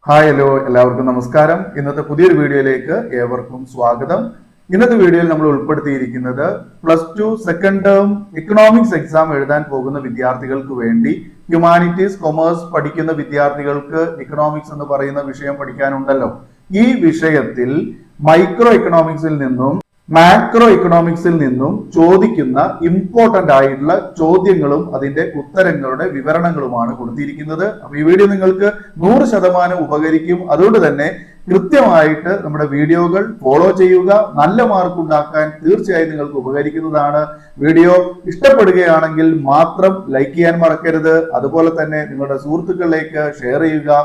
Hi hello എല്ലാവർക്കും നമസ്കാരം. ഇന്നത്തെ പുതിയൊരു വീഡിയോയിലേക്ക് ഏവർക്കും സ്വാഗതം. ഇന്നത്തെ വീഡിയോയിൽ നമ്മൾ ഉൾപ്പെടുത്തിയിരിക്കുന്നത് +2 സെക്കൻഡ് ടേം ഇക്കണോമിക്സ് എക്സാം എഴുതാൻ പോകുന്ന വിദ്യാർത്ഥികൾക്ക് വേണ്ടി ഹ്യൂമാനിറ്റീസ് കൊമേഴ്സ് പഠിക്കുന്ന വിദ്യാർത്ഥികൾക്ക് ഇക്കണോമിക്സ് എന്ന് പറയുന്ന വിഷയം പഠിക്കാനുണ്ടല്ലോ. ഈ വിഷയത്തിൽ മൈക്രോ ഇക്കണോമിക്സിൽ നിന്നും മാക്രോ ഇക്കണോമിക്സിൽ നിന്നും ചോദിക്കുന്ന ഇമ്പോർട്ടന്റ് ആയിട്ടുള്ള ചോദ്യങ്ങളും അതിന്റെ ഉത്തരങ്ങളുടെ വിവരണങ്ങളുമാണ് കൊടുത്തിരിക്കുന്നത്. അപ്പൊ ഈ വീഡിയോ നിങ്ങൾക്ക് 100% ഉപകരിക്കും. അതുകൊണ്ട് തന്നെ കൃത്യമായിട്ട് നമ്മുടെ വീഡിയോകൾ ഫോളോ ചെയ്യുക. നല്ല മാർക്ക് ഉണ്ടാക്കാൻ തീർച്ചയായും നിങ്ങൾക്ക് ഉപകരിക്കുന്നതാണ്. വീഡിയോ ഇഷ്ടപ്പെടുകയാണെങ്കിൽ മാത്രം ലൈക്ക് ചെയ്യാൻ മറക്കരുത്. അതുപോലെ തന്നെ നിങ്ങളുടെ സുഹൃത്തുക്കളിലേക്ക് ഷെയർ ചെയ്യുക.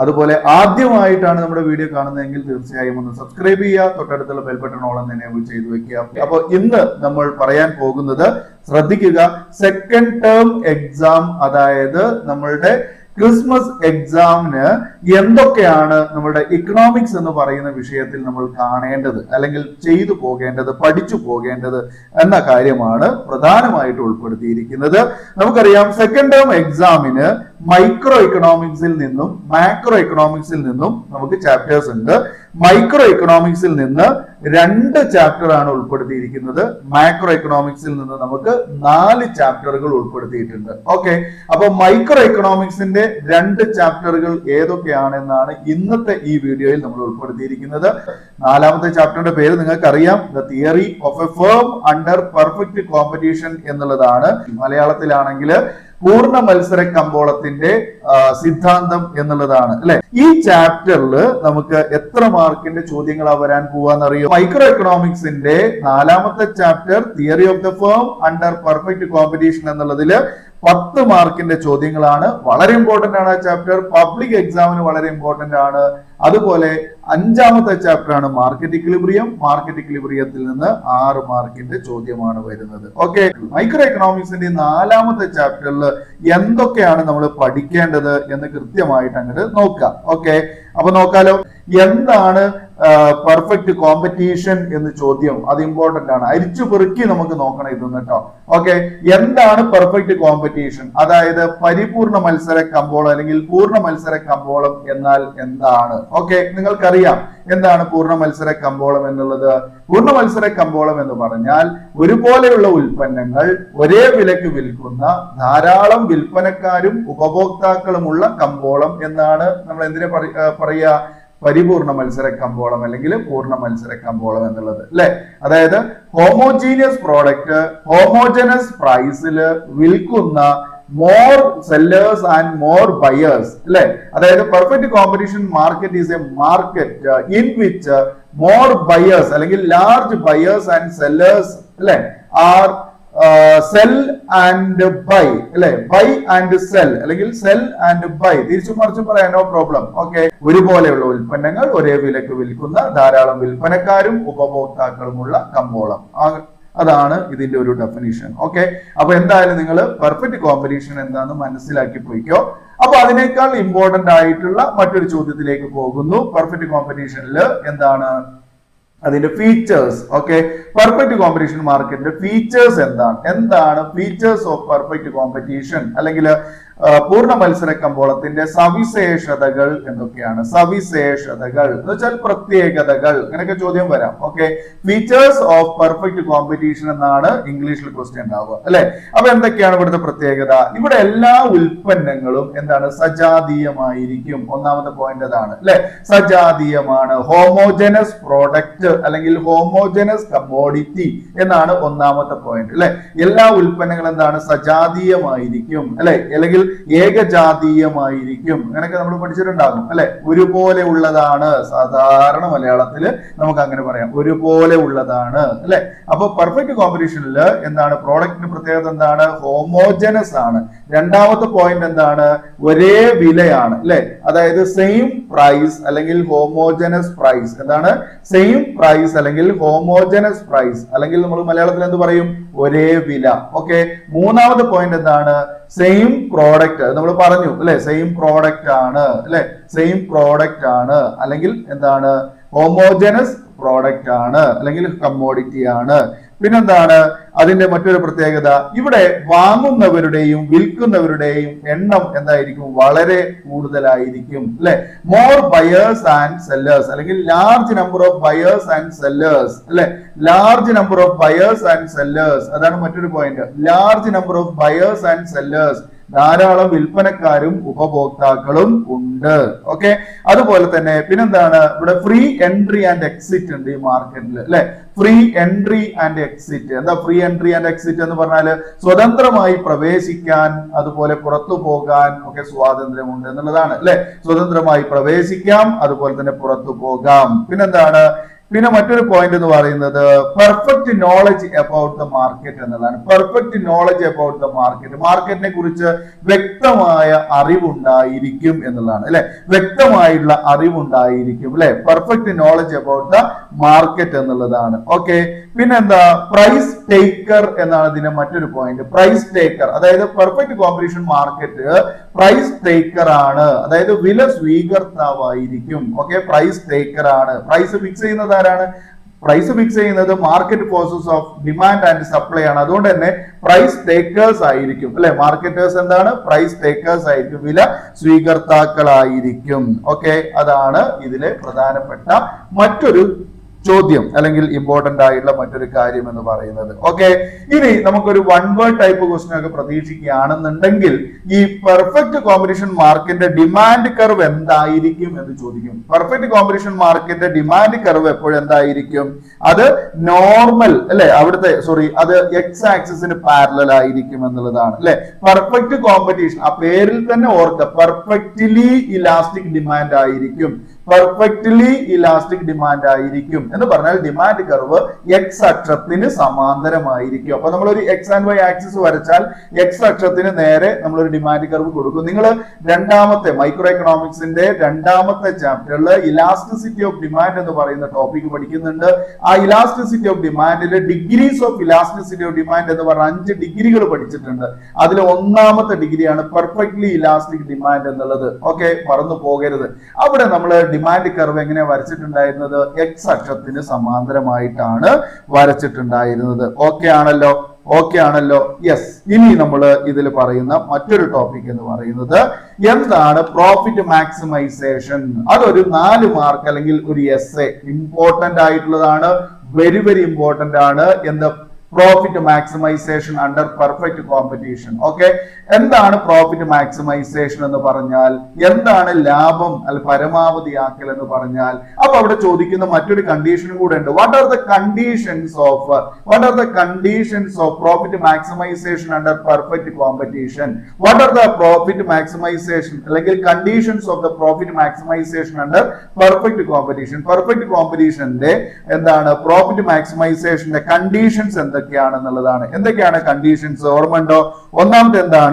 അതുപോലെ ആദ്യമായിട്ടാണ് നമ്മുടെ വീഡിയോ കാണുന്നതെങ്കിൽ തീർച്ചയായും ഒന്ന് സബ്സ്ക്രൈബ് ചെയ്യുക. തൊട്ടടുത്തുള്ള ബെൽ ബട്ടൺ ഓൾ എന്ന് എനേബിൾ ചെയ്തു വെക്കുക. അപ്പോൾ ഇന്ന് നമ്മൾ പറയാൻ പോകുന്നത് ശ്രദ്ധിക്കുക, സെക്കൻഡ് ടേം എക്സാം, അതായത് നമ്മളുടെ ക്രിസ്മസ് എക്സാമിന് എന്തൊക്കെയാണ് നമ്മുടെ ഇക്കണോമിക്സ് എന്ന് പറയുന്ന വിഷയത്തിൽ നമ്മൾ കാണേണ്ടത്, അല്ലെങ്കിൽ ചെയ്തു പോകേണ്ടത്, പഠിച്ചു പോകേണ്ടത് എന്ന കാര്യമാണ് പ്രധാനമായിട്ട് ഉൾപ്പെടുത്തിയിരിക്കുന്നത്. നമുക്കറിയാം, സെക്കൻഡ് ടേം എക്സാമിന് മൈക്രോ ഇക്കണോമിക്സിൽ നിന്നും മാക്രോ ഇക്കണോമിക്സിൽ നിന്നും നമുക്ക് ചാപ്റ്റേഴ്സ് ഉണ്ട്. മൈക്രോ ഇക്കണോമിക്സിൽ നിന്ന് 2 ചാപ്റ്റർ ആണ് ഉൾപ്പെടുത്തിയിരിക്കുന്നത്. മാക്രോ ഇക്കണോമിക്സിൽ നിന്ന് നമുക്ക് 4 ചാപ്റ്ററുകൾ ഉൾപ്പെടുത്തിയിട്ടുണ്ട്. ഓക്കെ, അപ്പൊ മൈക്രോ ഇക്കണോമിക്സിന്റെ 2 ചാപ്റ്ററുകൾ ഏതൊക്കെയാണെന്നാണ് ഇന്നത്തെ ഈ വീഡിയോയിൽ നമ്മൾ ഉൾപ്പെടുത്തിയിരിക്കുന്നത്. 4ാമത്തെ ചാപ്റ്ററിന്റെ പേര് നിങ്ങൾക്ക് അറിയാം, the theory of A firm under perfect competition എന്നുള്ളതാണ്. മലയാളത്തിലാണെങ്കിൽ പൂർണ്ണ മത്സര കമ്പോളത്തിന്റെ സിദ്ധാന്തം എന്നുള്ളതാണ്, അല്ലെ? ഈ ചാപ്റ്ററിൽ നമുക്ക് എത്ര മാർക്കിന്റെ ചോദ്യങ്ങളാ വരാൻ പോവാന്നറിയോ? മൈക്രോ എക്കണോമിക്സിന്റെ 4ാമത്തെ chapter theory of the firm under perfect competition എന്നുള്ളതില് 10 മാർക്കിന്റെ ചോദ്യങ്ങളാണ്. വളരെ ഇമ്പോർട്ടന്റ് ആണ് ആ ചാപ്റ്റർ. പബ്ലിക് എക്സാമിന് വളരെ ഇമ്പോർട്ടന്റ് ആണ്. അതുപോലെ 5ാമത്തെ ചാപ്റ്റർ ആണ് മാർക്കറ്റ് ഇക്വിലിബ്രിയം. മാർക്കറ്റ് ഇക്വിലിബ്രിയത്തിൽ നിന്ന് 6 മാർക്കിന്റെ ചോദ്യമാണ് വരുന്നത്. ഓക്കെ, മൈക്രോ എക്കണോമിക്സിന്റെ 4ാമത്തെ ചാപ്റ്ററിൽ എന്തൊക്കെയാണ് നമ്മൾ പഠിക്കേണ്ടത് എന്ന് കൃത്യമായിട്ട് അങ്ങോട്ട് നോക്കാം. ഓക്കെ, അപ്പൊ നോക്കാലോ. എന്താണ് പെർഫെക്റ്റ് കോമ്പറ്റീഷൻ എന്ന് ചോദ്യം, അത് ഇമ്പോർട്ടന്റ് ആണ്. അരിച്ചു പെറുക്കി നമുക്ക് നോക്കണം ഇതൊന്നും കേട്ടോ. ഓക്കെ, എന്താണ് പെർഫെക്റ്റ് കോമ്പറ്റീഷൻ? അതായത് പരിപൂർണ മത്സര കമ്പോളം അല്ലെങ്കിൽ പൂർണ്ണ മത്സര കമ്പോളം എന്നാൽ എന്താണ്? ഓക്കെ, നിങ്ങൾക്കറിയാം എന്താണ് പൂർണ്ണ മത്സര കമ്പോളം എന്നുള്ളത്. പൂർണ്ണ മത്സര കമ്പോളം എന്ന് പറഞ്ഞാൽ ഒരുപോലെയുള്ള ഉൽപ്പന്നങ്ങൾ ഒരേ വിലക്ക് വിൽക്കുന്ന ധാരാളം വിൽപ്പനക്കാരും ഉപഭോക്താക്കളുമുള്ള കമ്പോളം എന്നാണ് നമ്മൾ എന്തിനെ പറയുക? പരിപൂർണ മത്സര കമ്പോളം അല്ലെങ്കിൽ പൂർണ്ണ മത്സര കമ്പോളം എന്നുള്ളത്, അല്ലെ? അതായത് ഹോമോജീനിയസ് പ്രോഡക്റ്റ് ഹോമോജനസ് പ്രൈസിൽ വിൽക്കുന്ന more sellers and more buyers, അല്ലെ? അതായത് perfect competition market is a market in which more buyers അല്ലെങ്കിൽ ലാർജ് ബയേഴ്സ് ആൻഡ് സെല്ലേഴ്സ്, അല്ലെ, ആർ സെൽ ആൻഡ് ബൈ, അല്ലെ? ബൈ ആൻഡ് സെൽ അല്ലെങ്കിൽ സെൽ ആൻഡ് ബൈ, തിരിച്ചും മറിച്ചും പറയാം, നോ പ്രോബ്ലം. ഓക്കെ, ഒരുപോലെയുള്ള ഉൽപ്പന്നങ്ങൾ ഒരേ വിലക്ക് വിൽക്കുന്ന ധാരാളം വിൽപ്പനക്കാരും ഉപഭോക്താക്കളുമുള്ള കമ്പോളം, അതാണ് ഇതിന്റെ ഒരു ഡെഫിനിഷൻ. ഓക്കെ, അപ്പൊ എന്തായാലും നിങ്ങൾ പെർഫെക്റ്റ് കോമ്പറ്റീഷൻ എന്താണെന്ന് മനസ്സിലാക്കി പോയിക്കോ. അപ്പൊ അതിനേക്കാൾ ഇമ്പോർട്ടന്റ് ആയിട്ടുള്ള മറ്റൊരു ചോദ്യത്തിലേക്ക് പോകുന്നു. പെർഫെക്റ്റ് കോമ്പറ്റീഷനിൽ എന്താണ് അതിന്റെ ഫീച്ചേഴ്സ്? ഓക്കെ, പെർഫെക്റ്റ് കോമ്പറ്റീഷൻ മാർക്കറ്റിന്റെ ഫീച്ചേഴ്സ് എന്താണ് ഫീച്ചേഴ്സ് ഓഫ് പെർഫെക്റ്റ് കോമ്പറ്റീഷൻ അല്ലെങ്കിൽ പൂർണ്ണ മത്സര കമ്പോളത്തിന്റെ സവിശേഷതകൾ എന്തൊക്കെയാണ്? സവിശേഷതകൾ എന്ന് വെച്ചാൽ പ്രത്യേകതകൾ, അങ്ങനെയൊക്കെ ചോദ്യം വരാം. Okay, features of perfect competition എന്നാണ് ഇംഗ്ലീഷിൽ ക്വസ്റ്റ്യൻ ഉണ്ടാവുക, അല്ലെ? അപ്പൊ എന്തൊക്കെയാണ് ഇവിടുത്തെ പ്രത്യേകത? ഇവിടെ എല്ലാ ഉൽപ്പന്നങ്ങളും എന്താണ്? സജാതീയമായിരിക്കും. 1ാമത്തെ പോയിന്റ് അതാണ്, അല്ലെ? സജാതീയമാണ്. ഹോമോജനസ് പ്രോഡക്റ്റ് അല്ലെങ്കിൽ ഹോമോജനസ് കമ്മോഡിറ്റി എന്നാണ് 1ാമത്തെ പോയിന്റ്, അല്ലെ? എല്ലാ ഉൽപ്പന്നങ്ങളും എന്താണ്? സജാതീയമായിരിക്കും, അല്ലെ? അല്ലെങ്കിൽ ഏകജാതീയമായിരിക്കും. അങ്ങനെയൊക്കെ നമ്മൾ പഠിച്ചിട്ടുണ്ടാകും, അല്ലെ? ഒരുപോലെ ഉള്ളതാണ്. സാധാരണ മലയാളത്തിൽ നമുക്ക് അങ്ങനെ പറയാം, ഒരുപോലെ ഉള്ളതാണ്, അല്ലെ? അപ്പൊ പെർഫെക്റ്റ് കോമ്പറ്റീഷനിൽ എന്താണ് പ്രോഡക്റ്റിന്റെ പ്രത്യേകത? എന്താണ്? ഹോമോജനസ് ആണ്. 2ാമത്തെ പോയിന്റ് എന്താണ്? ഒരേ വിലയാണ്, അല്ലെ? അതായത് സെയിം പ്രൈസ് അല്ലെങ്കിൽ ഹോമോജനസ് പ്രൈസ്. എന്താണ്? സെയിം പ്രൈസ് അല്ലെങ്കിൽ ഹോമോജനസ് പ്രൈസ്, അല്ലെങ്കിൽ നമ്മൾ മലയാളത്തിൽ എന്ത് പറയും? ഒരേ വില. ഓക്കെ, 3ാമത്തെ പോയിന്റ് എന്താണ്? Same product. നമ്മൾ പറഞ്ഞു, അല്ലെ? സെയിം പ്രോഡക്റ്റ് ആണ്, അല്ലെ? സെയിം പ്രോഡക്റ്റ് ആണ്, അല്ലെങ്കിൽ എന്താണ്? ഹോമോജനസ് പ്രോഡക്റ്റ് ആണ് അല്ലെങ്കിൽ കമ്മോഡിറ്റി ആണ്. പിന്നെന്താണ് അതിന്റെ മറ്റൊരു പ്രത്യേകത, ഇവിടെ വാങ്ങുന്നവരുടെയും വിൽക്കുന്നവരുടെയും എണ്ണം എന്തായിരിക്കും, വളരെ കൂടുതലായിരിക്കും അല്ലെ. മോർ ബയേഴ്സ് ആൻഡ് സെല്ലേഴ്സ് അല്ലെങ്കിൽ large number of buyers and sellers അല്ലെ. Large number of buyers and sellers, അതാണ് മറ്റൊരു point. Large number of buyers and sellers, ധാരാളം വിൽപ്പനക്കാരും ഉപഭോക്താക്കളും ഉണ്ട്. ഓക്കെ, അതുപോലെ തന്നെ പിന്നെന്താണ്, ഇവിടെ ഫ്രീ എൻട്രി ആൻഡ് എക്സിറ്റ് ഉണ്ട് ഈ മാർക്കറ്റിൽ അല്ലെ. ഫ്രീ എൻട്രി ആൻഡ് എക്സിറ്റ്, എന്താ ഫ്രീ എൻട്രി ആൻഡ് എക്സിറ്റ് എന്ന് പറഞ്ഞാല് സ്വതന്ത്രമായി പ്രവേശിക്കാൻ അതുപോലെ പുറത്തു പോകാൻ ഒക്കെ സ്വാതന്ത്ര്യമുണ്ട് എന്നുള്ളതാണ് അല്ലെ. സ്വതന്ത്രമായി പ്രവേശിക്കാം, അതുപോലെ തന്നെ പുറത്തു പോകാം. പിന്നെന്താണ്, പിന്നെ മറ്റൊരു പോയിന്റ് എന്ന് പറയുന്നത് perfect knowledge about the market എന്നുള്ളതാണ്. Perfect knowledge about the market, മാർക്കറ്റിനെ കുറിച്ച് വ്യക്തമായ അറിവുണ്ടായിരിക്കും എന്നുള്ളതാണ് അല്ലെ. വ്യക്തമായുള്ള അറിവുണ്ടായിരിക്കും അല്ലെ. Perfect knowledge about the market എന്നുള്ളതാണ്. ഓക്കെ, പിന്നെന്താ, പ്രൈസ് ടേക്കർ എന്നാണ് ഇതിന്റെ മറ്റൊരു പോയിന്റ്. പ്രൈസ് ടേക്കർ, അതായത് perfect competition market price taker ആണ്, അതായത് വില സ്വീകർത്താവായിരിക്കും. ഓക്കെ, പ്രൈസ് ടേക്കർ ആണ്. പ്രൈസ് ഫിക്സ് ചെയ്യുന്നത് ആരാണ്? പ്രൈസ് ഫിക്സ് ചെയ്യുന്നത് market forces of demand and supply ആണ്. അതുകൊണ്ട് തന്നെ പ്രൈസ് ടേക്കേഴ്സ് ആയിരിക്കും അല്ലെ. മാർക്കറ്റേഴ്സ് എന്താണ്? പ്രൈസ് ടേക്കേഴ്സ് ആയിരിക്കും, വില സ്വീകർത്താക്കളായിരിക്കും. ഓക്കെ, അതാണ് ഇതിലെ പ്രധാനപ്പെട്ട മറ്റൊരു ചോദ്യം അല്ലെങ്കിൽ ഇമ്പോർട്ടന്റ് ആയിട്ടുള്ള മറ്റൊരു കാര്യം എന്ന് പറയുന്നത്. ഓക്കെ, ഇനി നമുക്കൊരു വൺ വേർഡ് ടൈപ്പ് ക്വസ്റ്റ്യൻ ഒക്കെ പ്രതീക്ഷിക്കുകയാണെന്നുണ്ടെങ്കിൽ ഈ പെർഫെക്റ്റ് കോമ്പറ്റീഷൻ മാർക്കറ്റിന്റെ ഡിമാൻഡ് കർവ് എന്തായിരിക്കും എന്ന് ചോദിക്കും. പെർഫെക്റ്റ് കോമ്പറ്റീഷൻ മാർക്കറ്റിന്റെ ഡിമാൻഡ് കർവ് എപ്പോഴും എന്തായിരിക്കും? അത് നോർമൽ അല്ലെ, അവിടുത്തെ അത് എക്സ് ആക്സിസിന് പാരലൽ ആയിരിക്കും എന്നുള്ളതാണ് അല്ലെ. പെർഫെക്റ്റ് കോമ്പറ്റീഷൻ, ആ പേരിൽ തന്നെ ഓർക്കുക, പെർഫെക്റ്റ്ലി ഇലാസ്റ്റിക് ഡിമാൻഡ് ആയിരിക്കും. പെർഫെക്റ്റ്ലി ഇലാസ്റ്റിക് ഡിമാൻഡ് ആയിരിക്കും എന്ന് പറഞ്ഞാൽ ഡിമാൻഡ് കർവ് എക്സ് അക്ഷത്തിന് സമാന്തരമായിരിക്കും. അപ്പൊ നമ്മളൊരു എക്സ് ആൻഡ് വൈ ആക്സിസ് വരച്ചാൽ എക്സ് അക്ഷത്തിന് നേരെ നമ്മളൊരു ഡിമാൻഡ് കർവ് കൊടുക്കും. നിങ്ങൾ രണ്ടാമത്തെ മൈക്രോ എക്കണോമിക്സിന്റെ രണ്ടാമത്തെ ചാപ്റ്ററിൽ ഇലാസ്റ്റിസിറ്റി ഓഫ് ഡിമാൻഡ് എന്ന് പറയുന്ന ടോപ്പിക് പഠിക്കുന്നുണ്ട്. ആ ഇലാസ്റ്റിസിറ്റി ഓഫ് ഡിമാൻഡിലെ degrees of elasticity of demand എന്ന് പറഞ്ഞ 5 ഡിഗ്രികൾ പഠിച്ചിട്ടുണ്ട്. അതിൽ ഒന്നാമത്തെ ഡിഗ്രിയാണ് പെർഫെക്റ്റ്ലി ഇലാസ്റ്റിക് ഡിമാൻഡ് എന്നുള്ളത്. ഓക്കെ, മറന്നു പോകരുത്. അവിടെ നമ്മൾ ഡിമാൻഡ് കർവ് എങ്ങനെയാ വരച്ചിട്ടുണ്ടായിരുന്നത്? എക്സ് അക്ഷത്തിന് സമാന്തരമായിട്ടാണ് വരച്ചിട്ടുണ്ടായിരുന്നത്. ഓക്കെ ആണല്ലോ? ഓക്കെ ആണല്ലോ? യെസ്. ഇനി നമ്മൾ ഇതിൽ പറയുന്ന മറ്റൊരു ടോപ്പിക് എന്ന് പറയുന്നത് എന്താണ്? Profit maximisation. അതൊരു 4 മാർക്ക് അല്ലെങ്കിൽ ഒരു എസ്സേ, ഇമ്പോർട്ടന്റ് ആയിട്ടുള്ളതാണ്, വെരി വെരി ഇമ്പോർട്ടന്റ് ആണ്. എന്താ profit maximisation under perfect competition. Okay, എന്താണ് പ്രോഫിറ്റ് മാക്സിമൈസേഷൻ എന്ന് പറഞ്ഞാൽ? എന്താണ് ലാഭം അല്ല പരമാവധിയാക്കൽ എന്ന് പറഞ്ഞാൽ? അപ്പൊ അവിടെ ചോദിക്കുന്ന മറ്റൊരു കണ്ടീഷനും കൂടെ ഉണ്ട്. What are the conditions of profit maximisation under perfect competition? What are the profit maximisation അല്ലെങ്കിൽ conditions of the profit maximisation under perfect competition? Perfect കോമ്പറ്റീഷന്റെ എന്താണ് പ്രോഫിറ്റ് മാക്സിമൈസേഷന്റെ കണ്ടീഷൻസ് എന്തൊക്കെയാണെന്നുള്ളതാണ്. എന്തൊക്കെയാണ് കണ്ടീഷൻസ്? ഓർമ്മ ഉണ്ടോ? ഒന്നാമത്തെ എന്താണ്?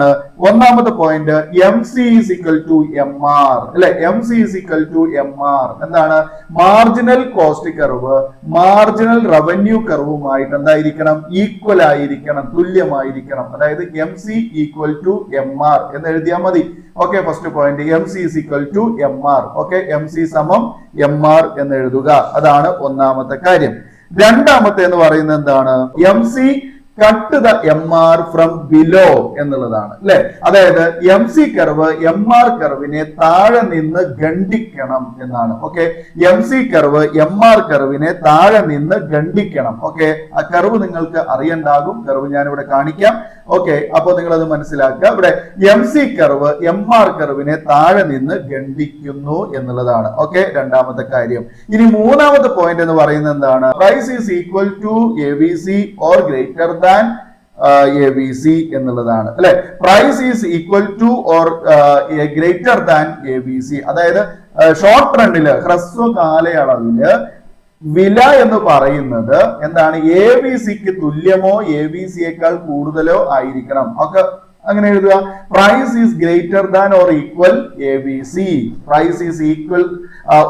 ഒന്നാമത്തെ point MC is equal to MR അല്ലെ. MC is equal to MR എന്താണ്? Marginal cost curve marginal revenue കർവുമായിട്ട് എന്തായിരിക്കണം? ഈക്വൽ ആയിരിക്കണം, തുല്യമായിരിക്കണം. അതായത് MC equal to MR എന്ന് എഴുതിയാൽ മതി. Okay, first point MC is equal to MR. Okay, MC സമം MR എന്ന് എഴുതുക. അതാണ് ഒന്നാമത്തെ കാര്യം. രണ്ടാമത്തെ എന്ന് പറയുന്നത് എന്താണ്? MC cut the MR from below എന്നുള്ളതാണ് അല്ലെ. അതായത് MC കർവ് MR കർവിനെ താഴെ നിന്ന് ഖണ്ഡിക്കണം എന്നാണ്. ഓക്കെ, MC കർവ് MR കർവിനെ താഴെ നിന്ന് ഖണ്ഡിക്കണം. ഓക്കെ, ആ കർവ് നിങ്ങൾക്ക് അറിയണ്ടാകും. കർവ് ഞാൻ ഇവിടെ കാണിക്കാം. ഓക്കെ, അപ്പൊ നിങ്ങൾ അത് മനസ്സിലാക്കുക. ഇവിടെ MC കർവ് MR കർവിനെ താഴെ നിന്ന് ഖണ്ഡിക്കുന്നു എന്നുള്ളതാണ്. ഓക്കെ, രണ്ടാമത്തെ കാര്യം. ഇനി മൂന്നാമത്തെ പോയിന്റ് എന്ന് പറയുന്നത് എന്താണ്? Price is equal to ABC or greater than ABC എന്നുള്ളതാണ് അല്ലെ. Price is equal to or greater than ABC. അതായത് ഷോർട്ട് റണ്ണില് ഹ്രസ്വ കാലയളവില് വില എന്ന് പറയുന്നത് എന്താണ്? ABCക്ക് തുല്യമോ ABCയേക്കാൾ കൂടുതലോ ആയിരിക്കണം. ഒക്കെ അങ്ങനെ എഴുതുക. Price is greater than or equal ABC. Price is equal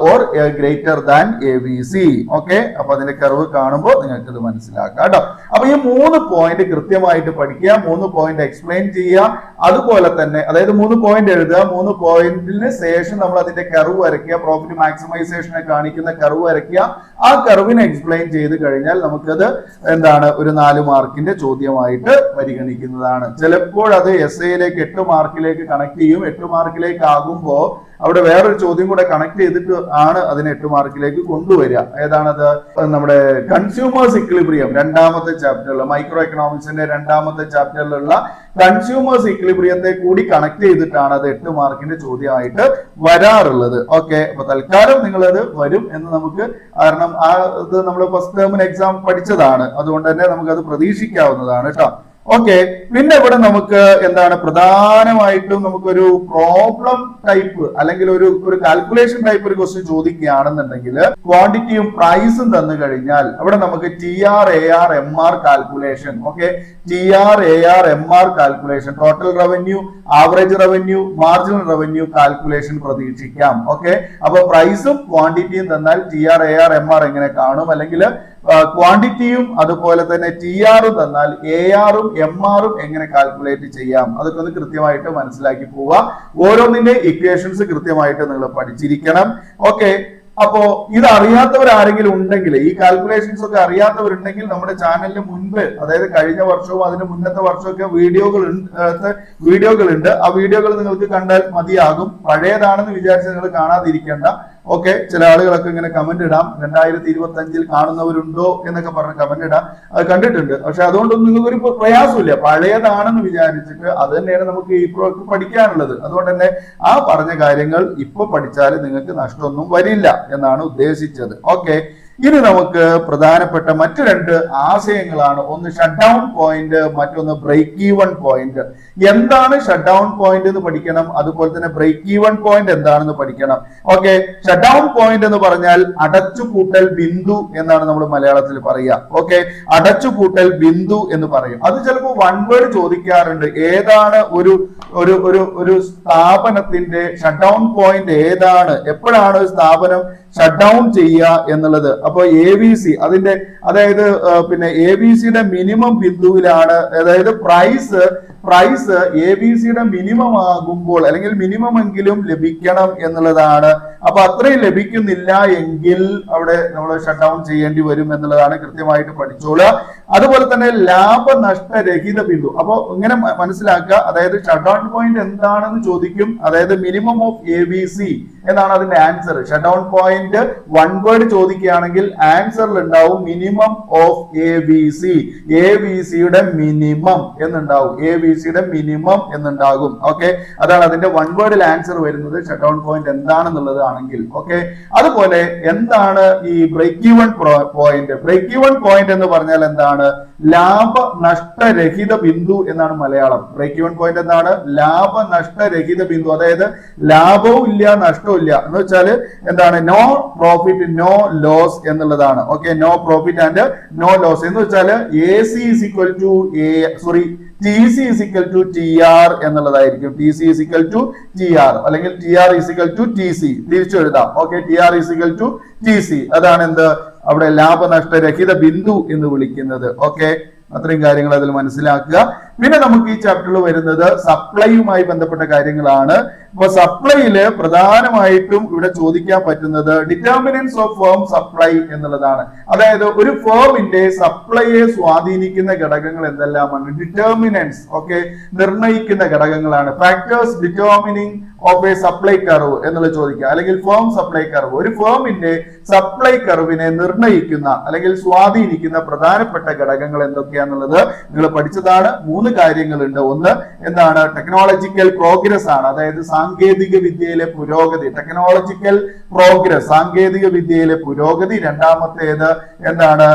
or greater than ABC. Okay, അപ്പൊ അതിന്റെ കർവ് കാണുമ്പോൾ നിങ്ങൾക്ക് ഇത് മനസ്സിലാക്കാം കേട്ടോ. അപ്പൊ ഈ 3 പോയിന്റ് കൃത്യമായിട്ട് പഠിക്കുക, 3 പോയിന്റ് എക്സ്പ്ലെയിൻ ചെയ്യുക. അതുപോലെ തന്നെ അതായത് 3 പോയിന്റ് എഴുതുക. 3 പോയിന്റിന് ശേഷം നമ്മൾ അതിന്റെ കർവ് വരയ്ക്കുക, പ്രോഫിറ്റ് മാക്സിമൈസേഷനെ കാണിക്കുന്ന കർവ് വരയ്ക്കുക. ആ കർവിനെ എക്സ്പ്ലെയിൻ ചെയ്ത് കഴിഞ്ഞാൽ നമുക്കത് എന്താണ് ഒരു 4 മാർക്കിന്റെ ചോദ്യമായിട്ട് പരിഗണിക്കുന്നതാണ്. ചിലപ്പോൾ അത് SIയിലേക്ക് 8 മാർക്കിലേക്ക് കണക്ട് ചെയ്യും. 8 മാർക്കിലേക്ക് ആകുമ്പോൾ അവിടെ വേറൊരു ചോദ്യം കൂടെ കണക്ട് ചെയ്തിട്ട് ആണ് അതിനെ 8 മാർക്കിലേക്ക് കൊണ്ടുവരിക. ഏതാണത്? നമ്മുടെ കൺസ്യൂമേഴ്സ് ഇക്വിലിബ്രിയം രണ്ടാമത്തെ ചാപ്റ്ററിൽ, മൈക്രോ എക്കണോമിക്സിന്റെ രണ്ടാമത്തെ ചാപ്റ്ററിലുള്ള കൺസ്യൂമേഴ്സ് ഇക്വിലിബ്രിയത്തെ കൂടി കണക്ട് ചെയ്തിട്ടാണ് അത് 8 മാർക്കിന്റെ ചോദ്യമായിട്ട് വരാറുള്ളത്. ഓക്കെ, അപ്പൊ തൽക്കാലം നിങ്ങളത് വരും എന്ന് നമുക്ക്, കാരണം ഇത് നമ്മൾ ഫസ്റ്റ് ടേമിന് എക്സാം പഠിച്ചതാണ്, അതുകൊണ്ട് തന്നെ നമുക്കത് പ്രതീക്ഷിക്കാവുന്നതാണ് കേട്ടോ. ഓക്കെ, പിന്നെ ഇവിടെ നമുക്ക് എന്താണ് പ്രധാനമായിട്ടും നമുക്കൊരു പ്രോബ്ലം ടൈപ്പ് അല്ലെങ്കിൽ ഒരു കാൽക്കുലേഷൻ ടൈപ്പ് ഒരു ക്വസ്റ്റ്യൻ ചോദിക്കുകയാണെന്നുണ്ടെങ്കിൽ ക്വാണ്ടിറ്റിയും പ്രൈസും തന്നു കഴിഞ്ഞാൽ അവിടെ നമുക്ക് TR AR MR calculation, okay, TR AR MR calculation, total revenue, average revenue, marginal revenue calculation പ്രതീക്ഷിക്കാം. ഓക്കെ, അപ്പൊ പ്രൈസും ക്വാണ്ടിറ്റിയും തന്നാൽ TR AR MR എങ്ങനെ കാണും, അല്ലെങ്കിൽ ക്വാണ്ടിറ്റിയും അതുപോലെ തന്നെ TR തന്നാൽ AR ഉം MR ഉം എങ്ങനെ കാൽക്കുലേറ്റ് ചെയ്യാം, അതൊക്കെ ഒന്ന് കൃത്യമായിട്ട് മനസ്സിലാക്കി പോവുക. ഓരോന്നിന്റെ ഇക്വേഷൻസ് കൃത്യമായിട്ട് നിങ്ങൾ പഠിച്ചിരിക്കണം. ഓക്കെ, അപ്പോ ഇത് അറിയാത്തവർ ആരെങ്കിലും ഉണ്ടെങ്കിൽ, ഈ കാൽക്കുലേഷൻസ് ഒക്കെ അറിയാത്തവരുണ്ടെങ്കിൽ നമ്മുടെ ചാനലിന് മുൻപ്, അതായത് കഴിഞ്ഞ വർഷവും അതിന് മുന്നത്തെ വർഷമൊക്കെ വീഡിയോകളുണ്ട്. ആ വീഡിയോകൾ നിങ്ങൾക്ക് കണ്ടാൽ മതിയാകും. പഴയതാണെന്ന് വിചാരിച്ച് നിങ്ങൾ കാണാതിരിക്കേണ്ട. ഓക്കെ, ചില ആളുകളൊക്കെ ഇങ്ങനെ കമന്റ് ഇടാം, 2025 കാണുന്നവരുണ്ടോ എന്നൊക്കെ പറഞ്ഞ് കമന്റ് ഇടാം. അത് കണ്ടിട്ടുണ്ട്. പക്ഷെ അതുകൊണ്ടൊന്നും നിങ്ങൾക്ക് ഒരു പ്രയാസമില്ല. പഴയതാണെന്ന് വിചാരിച്ചിട്ട് അത് തന്നെയാണ് നമുക്ക് ഇപ്പോൾ പഠിക്കാനുള്ളത്. അതുകൊണ്ട് തന്നെ ആ പറഞ്ഞ കാര്യങ്ങൾ ഇപ്പൊ പഠിച്ചാൽ നിങ്ങൾക്ക് നഷ്ടമൊന്നും വരില്ല എന്നാണ് ഉദ്ദേശിച്ചത്. ഓക്കെ, ഇനി നമുക്ക് പ്രധാനപ്പെട്ട മറ്റു 2 ആശയങ്ങളാണ്. ഒന്ന് ഷട്ട് ഡൗൺ പോയിന്റ്, മറ്റൊന്ന് ബ്രേക്ക് ഈവൺ പോയിന്റ്. എന്താണ് ഷട്ട് ഡൗൺ പോയിന്റ് എന്ന് പഠിക്കണം, അതുപോലെ തന്നെ ബ്രേക്ക് ഈവൺ പോയിന്റ് എന്താണെന്ന് പഠിക്കണം. ഓക്കെ, ഷട്ട് ഡൗൺ പോയിന്റ് എന്ന് പറഞ്ഞാൽ അടച്ചുപൂട്ടൽ ബിന്ദു എന്നാണ് നമ്മൾ മലയാളത്തിൽ പറയുക. ഓക്കെ, അടച്ചുപൂട്ടൽ ബിന്ദു എന്ന് പറയും. അത് ചിലപ്പോൾ 1 വേർഡ് ചോദിക്കാറുണ്ട്. ഏതാണ് ഒരു സ്ഥാപനത്തിന്റെ ഷട്ട് ഡൗൺ പോയിന്റ് ഏതാണ്, എപ്പോഴാണ് ഒരു സ്ഥാപനം ഷട്ട് ഡൗൺ ചെയ്യുക എന്നുള്ളത്. അപ്പൊ ABC അതായത് പിന്നെ ABCയുടെ മിനിമം ബിന്ദുവിലാണ്, അതായത് പ്രൈസ് ABCയുടെ മിനിമം ആകുമ്പോൾ, അല്ലെങ്കിൽ മിനിമം എങ്കിലും ലഭിക്കണം എന്നുള്ളതാണ്. അപ്പൊ അത്രയും ലഭിക്കുന്നില്ല എങ്കിൽ അവിടെ നമ്മൾ ഷട്ട് ഡൗൺ ചെയ്യേണ്ടി വരും എന്നുള്ളതാണ്. കൃത്യമായിട്ട് പഠിച്ചോളുക. അതുപോലെ തന്നെ ലാഭനഷ്ടരഹിത ബിന്ദു. അപ്പൊ ഇങ്ങനെ മനസ്സിലാക്കുക, അതായത് ഷട്ട് ഡൗൺ പോയിന്റ് എന്താണെന്ന് ചോദിക്കും. അതായത് മിനിമം ഓഫ് ABC എന്നാണ് അതിന്റെ answer. Shut down point 1 word ചോദിക്കുകയാണെങ്കിൽ ആൻസറിൽ ഉണ്ടാവും മിനിമം ഓഫ് ABCയുടെ മിനിമം എന്നുണ്ടാവും. ABCയുടെ മിനിമം എന്നുണ്ടാകും. ഓക്കെ, അതാണ് അതിന്റെ 1 വേർഡിൽ ആൻസർ വരുന്നത്. ഷട്ട് ഡൗൺ പോയിന്റ് എന്താണെന്നുള്ളത് ആണെങ്കിൽ. ഓക്കെ, അതുപോലെ എന്താണ് ഈ break even point? Break even point എന്ന് പറഞ്ഞാൽ എന്താണ്? ലാഭനഷ്ടരഹിത ബിന്ദു എന്നാണ് മലയാളം. ബ്രേക്ക് ഈവൺ പോയിന്റ് എന്താണ്? ലാഭനഷ്ടരഹിത ബിന്ദു. അതായത് ലാഭവും ഇല്ല, നഷ്ടവും ഇല്ല എന്ന് വെച്ചാല് എന്താണ്? നോ പ്രോഫിറ്റ് നോ ലോസ് എന്നുള്ളതാണ്. Okay, no profit and no loss എന്ന് വെച്ചാല് TC is equal to TR എന്നുള്ളതായിരിക്കും. TC is equal to TR അല്ലെങ്കിൽ TR is equal to TC തിരിച്ചു എഴുതാം. Okay, TR is equal to TC. അതാണ് എന്ത് അവിടെ ലാഭനഷ്ടരഹിത ബിന്ദു എന്ന് വിളിക്കുന്നത്. ഓക്കെ, അത്രയും കാര്യങ്ങൾ അതിൽ മനസ്സിലാക്കുക. പിന്നെ നമുക്ക് ഈ ചാപ്റ്ററിൽ വരുന്നത് സപ്ലൈയുമായി ബന്ധപ്പെട്ട കാര്യങ്ങളാണ്. അപ്പൊ സപ്ലൈയില് പ്രധാനമായിട്ടും ഇവിടെ ചോദിക്കാൻ പറ്റുന്നത് ഡിറ്റർമിനൻസ് ഓഫ് ഫേം സപ്ലൈ എന്നുള്ളതാണ്. അതായത് ഒരു ഫേമിന്റെ സപ്ലൈയെ സ്വാധീനിക്കുന്ന ഘടകങ്ങൾ എന്തെല്ലാമാണ്? ഡിറ്റർമിനൻസ്, ഓക്കെ, നിർണയിക്കുന്ന ഘടകങ്ങളാണ്. Factors determining of A supply curve എന്നുള്ളത് ചോദിക്കുക, അല്ലെങ്കിൽ ഫേം സപ്ലൈ കർവ്. ഒരു ഫേമിന്റെ സപ്ലൈ കർവിനെ നിർണയിക്കുന്ന അല്ലെങ്കിൽ സ്വാധീനിക്കുന്ന പ്രധാനപ്പെട്ട ഘടകങ്ങൾ എന്തൊക്കെയാന്നുള്ളത് നിങ്ങൾ പഠിച്ചതാണ്. 3 കാര്യങ്ങളുണ്ട്. ഒന്ന് എന്താണ്? ടെക്നോളജിക്കൽ പ്രോഗ്രസ് ആണ്, അതായത് സാങ്കേതിക വിദ്യയിലെ പുരോഗതി. ടെക്നോളജിക്കൽ പ്രോഗ്രസ്, സാങ്കേതിക വിദ്യയിലെ പുരോഗതി. രണ്ടാമത്തേത് എന്താണ്?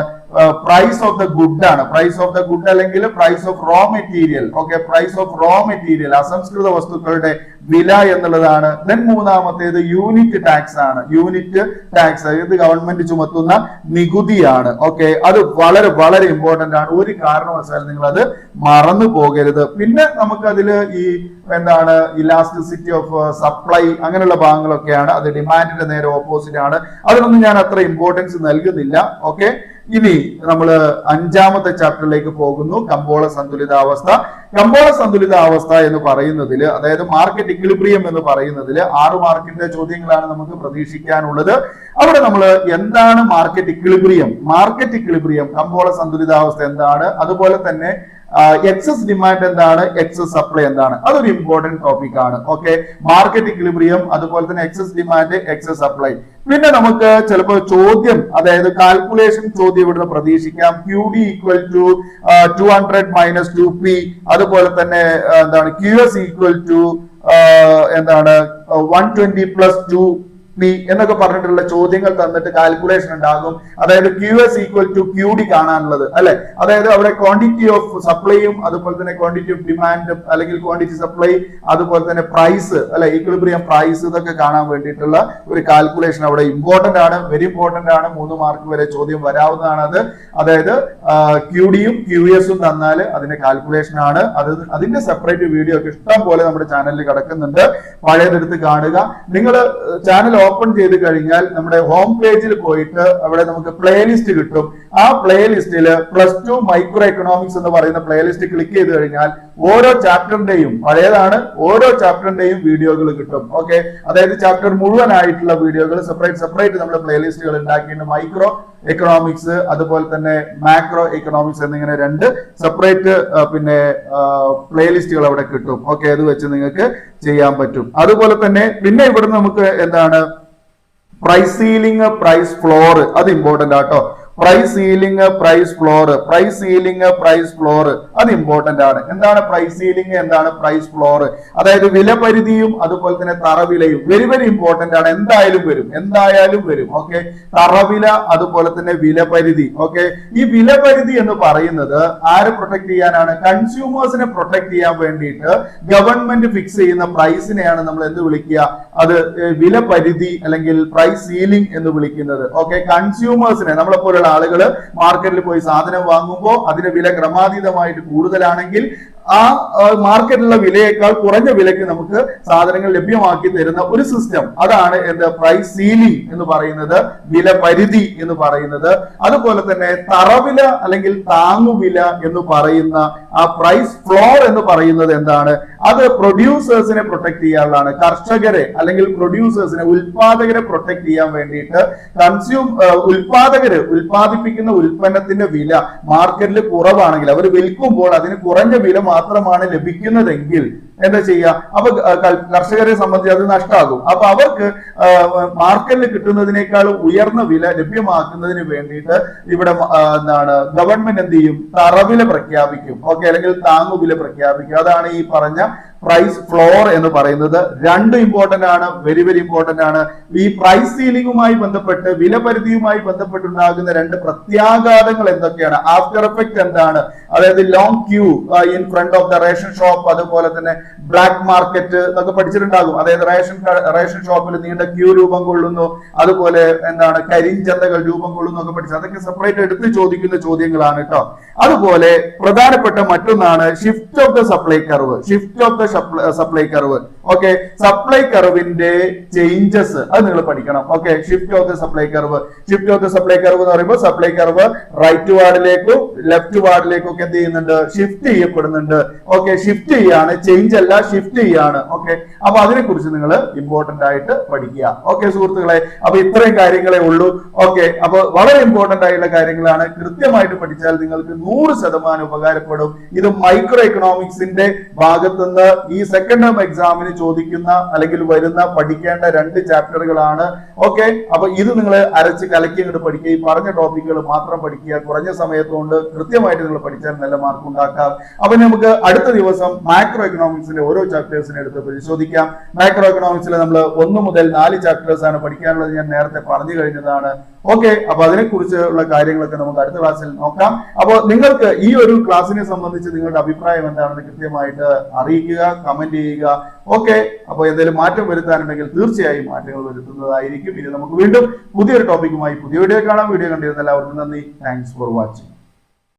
പ്രൈസ് ഓഫ് ദ ഗുഡ് ആണ്. പ്രൈസ് ഓഫ് ദ ഗുഡ് അല്ലെങ്കിൽ price of raw material. Okay, price of raw material, അസംസ്കൃത വസ്തുക്കളുടെ വില എന്നുള്ളതാണ്. ദെൻ മൂന്നാമത്തേത് യൂണിറ്റ് ടാക്സ് ആണ്. യൂണിറ്റ് ടാക്സ് ഇത് ഗവൺമെന്റ് ചുമത്തുന്ന നികുതിയാണ്. ഓക്കെ, അത് വളരെ വളരെ ഇമ്പോർട്ടന്റ് ആണ്. ഒരു കാരണവശാലും നിങ്ങൾ അത് മറന്നു പോകരുത്. പിന്നെ നമുക്കതില് ഈ എന്താണ് ഇലാസ്റ്റിസിറ്റി ഓഫ് സപ്ലൈ അങ്ങനെയുള്ള ഭാഗങ്ങളൊക്കെയാണ്. അത് ഡിമാൻഡിന്റെ നേരെ ഓപ്പോസിറ്റ് ആണ്. അതിനൊന്നും ഞാൻ അത്ര ഇമ്പോർട്ടൻസ് നൽകുന്നില്ല. ഓക്കെ, ഇനി നമ്മൾ അഞ്ചാമത്തെ ചാപ്റ്ററിലേക്ക് പോകുന്നു, കമ്പോള സന്തുലിതാവസ്ഥ. കമ്പോള സന്തുലിതാവസ്ഥ എന്ന് പറയുന്നതിൽ, അതായത് മാർക്കറ്റ് ഇക്വിലിബ്രിയം എന്ന് പറയുന്നതിൽ 6 മാർക്കിന്റെ ചോദ്യങ്ങളാണ് നമുക്ക് പ്രതീക്ഷിക്കാനുള്ളത്. അവിടെ നമ്മൾ എന്താണ് മാർക്കറ്റ് ഇക്വിലിബ്രിയം, കമ്പോള സന്തുലിതാവസ്ഥ എന്താണ്, അതുപോലെ തന്നെ എക്സസ് ഡിമാൻഡ് എന്താണ്, എക്സസ് സപ്ലൈ എന്താണ്, അതൊരു ഇമ്പോർട്ടന്റ് ടോപ്പിക് ആണ്. ഓക്കെ, മാർക്കറ്റ് ഇക്വിലിബ്രിയം, അതുപോലെ തന്നെ എക്സസ് ഡിമാൻഡ്, എക്സസ് സപ്ലൈ. പിന്നെ നമുക്ക് ചിലപ്പോൾ ചോദ്യം, അതായത് കാൽക്കുലേഷൻ ചോദ്യം ഇവിടുന്ന് പ്രതീക്ഷിക്കാം. QD equal to 200 minus 2P, അതുപോലെ തന്നെ എന്താണ് QS ഈക്വൽ ടു എന്താണ് 120 പ്ലസ് 2P എന്നൊക്കെ പറഞ്ഞിട്ടുള്ള ചോദ്യങ്ങൾ തന്നിട്ട് കാൽക്കുലേഷൻ ഉണ്ടാകും. അതായത് QS ഈക്വൽ ടു QD കാണാനുള്ളത് അല്ലെ, അതായത് അവിടെ ക്വാണ്ടിറ്റി ഓഫ് സപ്ലൈയും അതുപോലെ തന്നെ ക്വാണ്ടിറ്റി ഓഫ് ഡിമാൻഡും, അല്ലെങ്കിൽ ക്വാണ്ടിറ്റി സപ്ലൈ, അതുപോലെ തന്നെ പ്രൈസ് അല്ലെ, ഇക്വിലിബ്രിയം പ്രൈസ്, ഇതൊക്കെ കാണാൻ വേണ്ടിയിട്ടുള്ള ഒരു കാൽക്കുലേഷൻ അവിടെ ഇമ്പോർട്ടന്റ് ആണ്, വെരി ഇമ്പോർട്ടന്റ് ആണ്. 3 മാർക്ക് വരെ ചോദ്യം വരാവുന്നതാണ് അത്. അതായത് QDയും QSഉം തന്നാൽ അതിന്റെ കാൽക്കുലേഷൻ ആണ് അത്. അതിന്റെ സെപ്പറേറ്റ് വീഡിയോ ഒക്കെ ഇഷ്ടം പോലെ നമ്മുടെ ചാനലിൽ കിടക്കുന്നുണ്ട്, പഴയതെടുത്ത് കാണുക. നിങ്ങൾ ചാനൽ ഓപ്പൺ ചെയ്ത് കഴിഞ്ഞാൽ നമ്മുടെ ഹോം പേജിൽ പോയിട്ട് അവിടെ നമുക്ക് പ്ലേലിസ്റ്റ് കിട്ടും. ആ പ്ലേലിസ്റ്റിൽ +2 മൈക്രോ എക്കണോമിക്സ് എന്ന് പറയുന്ന പ്ലേലിസ്റ്റ് ക്ലിക്ക് ചെയ്ത് കഴിഞ്ഞാൽ ഓരോ ചാപ്റ്ററിന്റെയും, പഴയതാണ്, ഓരോ ചാപ്റ്ററിന്റെയും വീഡിയോകൾ കിട്ടും. ഓക്കെ, അതായത് ചാപ്റ്റർ മുഴുവനായിട്ടുള്ള വീഡിയോകൾ സെപ്പറേറ്റ് നമ്മുടെ പ്ലേലിസ്റ്റുകൾ ഉണ്ടാക്കിയിട്ട് മൈക്രോ എക്കണോമിക്സ് അതുപോലെ തന്നെ മാക്രോ എക്കണോമിക്സ് എന്നിങ്ങനെ 2 സെപ്പറേറ്റ് പിന്നെ പ്ലേലിസ്റ്റുകൾ അവിടെ കിട്ടും. ഓക്കെ, അത് വെച്ച് നിങ്ങൾക്ക് ചെയ്യാൻ പറ്റും. അതുപോലെ തന്നെ പിന്നെ ഇവിടെ നമുക്ക് എന്താണ് പ്രൈസ് സീലിംഗ്, പ്രൈസ് ഫ്ലോർ, അത് ഇമ്പോർട്ടന്റ് ആട്ടോ. പ്രൈസ് സീലിംഗ്, പ്രൈസ് ഫ്ലോർ, അത് ഇമ്പോർട്ടന്റ് ആണ്. എന്താണ് പ്രൈസ് സീലിംഗ്, എന്താണ് പ്രൈസ് ഫ്ലോർ? അതായത് വില പരിധിയും അതുപോലെ തന്നെ തറവിലയും വെരി ഇമ്പോർട്ടന്റ് ആണ്. എന്തായാലും വരും. ഓക്കെ, തറവില അതുപോലെ തന്നെ വില പരിധി. ഓക്കെ, ഈ വില പരിധി എന്ന് പറയുന്നത് ആരെ പ്രൊട്ടക്ട് ചെയ്യാനാണ്? കൺസ്യൂമേഴ്സിനെ പ്രൊട്ടക്ട് ചെയ്യാൻ വേണ്ടിയിട്ട് ഗവൺമെന്റ് ഫിക്സ് ചെയ്യുന്ന പ്രൈസിനെയാണ് നമ്മൾ എന്ത് വിളിക്കുക? അത് വില പരിധി അല്ലെങ്കിൽ പ്രൈസ് സീലിംഗ് എന്ന് വിളിക്കുന്നത്. ഓക്കെ, കൺസ്യൂമേഴ്സിനെ, നമ്മളെപ്പോലുള്ള ആളുകൾ മാർക്കറ്റിൽ പോയി സാധനം വാങ്ങുമ്പോൾ അതിന്റെ വില ക്രമാതീതമായിട്ട് കൂടുതലാണെങ്കിൽ ആ മാർക്കറ്റിലുള്ള വിലയേക്കാൾ കുറഞ്ഞ വിലയ്ക്ക് നമുക്ക് സാധനങ്ങൾ ലഭ്യമാക്കി തരുന്ന ഒരു സിസ്റ്റം, അതാണ് എന്ത് പ്രൈസ് സീലിംഗ് എന്ന് പറയുന്നത്, വില പരിധി എന്ന് പറയുന്നത്. അതുപോലെ തന്നെ തറവില അല്ലെങ്കിൽ താങ്ങുവില എന്ന് പറയുന്ന ആ പ്രൈസ് ഫ്ലോർ എന്ന് പറയുന്നത് എന്താണ്? അത് പ്രൊഡ്യൂസേഴ്സിനെ പ്രൊട്ടക്ട് ചെയ്യാനുള്ളതാണ്. കർഷകരെ അല്ലെങ്കിൽ പ്രൊഡ്യൂസേഴ്സിനെ, ഉൽപാദകരെ പ്രൊട്ടക്ട് ചെയ്യാൻ വേണ്ടിയിട്ട് ഉൽപാദകര് ഉൽപാദിപ്പിക്കുന്ന ഉൽപ്പന്നത്തിന്റെ വില മാർക്കറ്റിൽ കുറവാണെങ്കിൽ, അവർ വിൽക്കുമ്പോൾ അതിന് കുറഞ്ഞ വില മാത്രമാണ് ലഭിക്കുന്നതെങ്കിൽ എന്താ ചെയ്യുക? അപ്പൊ കർഷകരെ സംബന്ധിച്ച് അത് നഷ്ടമാകും. അപ്പൊ അവർക്ക് മാർക്കറ്റിൽ കിട്ടുന്നതിനേക്കാൾ ഉയർന്ന വില ലഭ്യമാക്കുന്നതിന് വേണ്ടിയിട്ട് ഇവിടെ എന്താണ് ഗവൺമെന്റ് എന്ത് ചെയ്യും? തറവില പ്രഖ്യാപിക്കും. ഓക്കെ, അല്ലെങ്കിൽ താങ്ങുവില പ്രഖ്യാപിക്കും. അതാണ് ഈ പറഞ്ഞ പ്രൈസ് ഫ്ലോർ എന്ന് പറയുന്നത്. 2 ഇമ്പോർട്ടന്റ് ആണ്, വെരി ഇമ്പോർട്ടന്റ് ആണ്. ഈ പ്രൈസ് സീലിംഗുമായി ബന്ധപ്പെട്ട്, വില പരിധിയുമായി ബന്ധപ്പെട്ടുണ്ടാകുന്ന 2 പ്രത്യാഘാതങ്ങൾ എന്തൊക്കെയാണ്? ആഫ്റ്റർ എഫക്ട് എന്താണ്? അതായത് long queue in front of the ration shop, അതുപോലെ തന്നെ ബ്ലാക്ക് മാർക്കറ്റ് എന്നൊക്കെ പഠിച്ചിട്ടുണ്ടാകും. അതായത് റേഷൻ ഷോപ്പിൽ നീണ്ട ക്യൂ രൂപം കൊള്ളുന്നു, അതുപോലെ എന്താണ് കരിഞ്ചന്തകൾ രൂപം കൊള്ളുന്നു ഒക്കെ പഠിച്ചു. അതൊക്കെ സെപ്പറേറ്റ് എടുത്ത് ചോദിക്കുന്ന ചോദ്യങ്ങളാണ് കേട്ടോ. അതുപോലെ പ്രധാനപ്പെട്ട മറ്റൊന്നാണ് shift of the supply curve. Okay, supply കർവിന്റെ ചേഞ്ചസ് അത് നിങ്ങൾ പഠിക്കണം. Okay, shift of the supply curve എന്ന് പറയുമ്പോൾ സപ്ലൈ കർവ് റൈറ്റ് വാർഡിലേക്കും ലെഫ്റ്റ് വാർഡിലേക്കും ഒക്കെ എന്ത് ചെയ്യുന്നുണ്ട്? ഷിഫ്റ്റ് ചെയ്യപ്പെടുന്നുണ്ട്. ഓക്കെ, ഷിഫ്റ്റ് ചെയ്യാണ്, ചേഞ്ച് അല്ല, ഷിഫ്റ്റ് ചെയ്യാണ്. ഓക്കെ, അപ്പൊ അതിനെ കുറിച്ച് നിങ്ങൾ ഇമ്പോർട്ടന്റ് ആയിട്ട് പഠിക്കുക. ഓക്കെ സുഹൃത്തുക്കളെ, അപ്പൊ ഇത്രയും കാര്യങ്ങളെ ഉള്ളൂ. ഓക്കെ, അപ്പൊ വളരെ ഇമ്പോർട്ടന്റ് ആയിട്ടുള്ള കാര്യങ്ങളാണ്. കൃത്യമായിട്ട് പഠിച്ചാൽ നിങ്ങൾക്ക് 100% ഉപകാരപ്പെടും. ഇത് മൈക്രോ എക്കണോമിക്സിന്റെ ഭാഗത്തുനിന്ന് ഈ സെക്കൻഡ് ടേം എക്സാമിന് ചോദിക്കുന്ന അല്ലെങ്കിൽ വരുന്ന പഠിക്കേണ്ട 2 ചാപ്റ്ററുകളാണ്. ഓക്കെ, അപ്പൊ ഇത് നിങ്ങൾ അരച്ച് കലക്കി അങ്ങോട്ട് പഠിക്കുക. ഈ പറഞ്ഞ ടോപ്പിക്കുകൾ മാത്രം പഠിക്കുക. കുറഞ്ഞ സമയത്തുകൊണ്ട് കൃത്യമായിട്ട് നിങ്ങൾ പഠിച്ചാൽ നല്ല മാർക്ക് ഉണ്ടാക്കാം. അപ്പൊ നമുക്ക് അടുത്ത ദിവസം മാക്രോ എക്കണോമിക്സിന്റെ ഓരോ ചാപ്റ്റേഴ്സിനെ എടുത്ത് പരിശോധിക്കാം. മാക്രോ എക്കണോമിക്സിൽ നമ്മൾ 1 മുതൽ 4 ചാപ്റ്റേഴ്സ് ആണ് പഠിക്കാനുള്ളത്. ഞാൻ നേരത്തെ പറഞ്ഞു കഴിഞ്ഞതാണ്. ഓക്കെ, അപ്പൊ അതിനെ കുറിച്ചുള്ള കാര്യങ്ങളൊക്കെ നമുക്ക് അടുത്ത ക്ലാസ്സിൽ നോക്കാം. അപ്പോൾ നിങ്ങൾക്ക് ഈ ഒരു ക്ലാസ്സിനെ സംബന്ധിച്ച് നിങ്ങളുടെ അഭിപ്രായം എന്താണെന്ന് കൃത്യമായിട്ട് അറിയിക്കുക, കമന്റ് ചെയ്യുക. ഓക്കെ, അപ്പൊ എന്തെങ്കിലും മാറ്റം വരുത്താനുണ്ടെങ്കിൽ തീർച്ചയായും മാറ്റങ്ങൾ വരുത്തുന്നതായിരിക്കും. ഇനി നമുക്ക് വീണ്ടും പുതിയൊരു ടോപ്പിക്കുമായി പുതിയ വീഡിയോ കാണാം. വീഡിയോ കണ്ടിരുന്ന എല്ലാവർക്കും നന്ദി. Thanks for watching.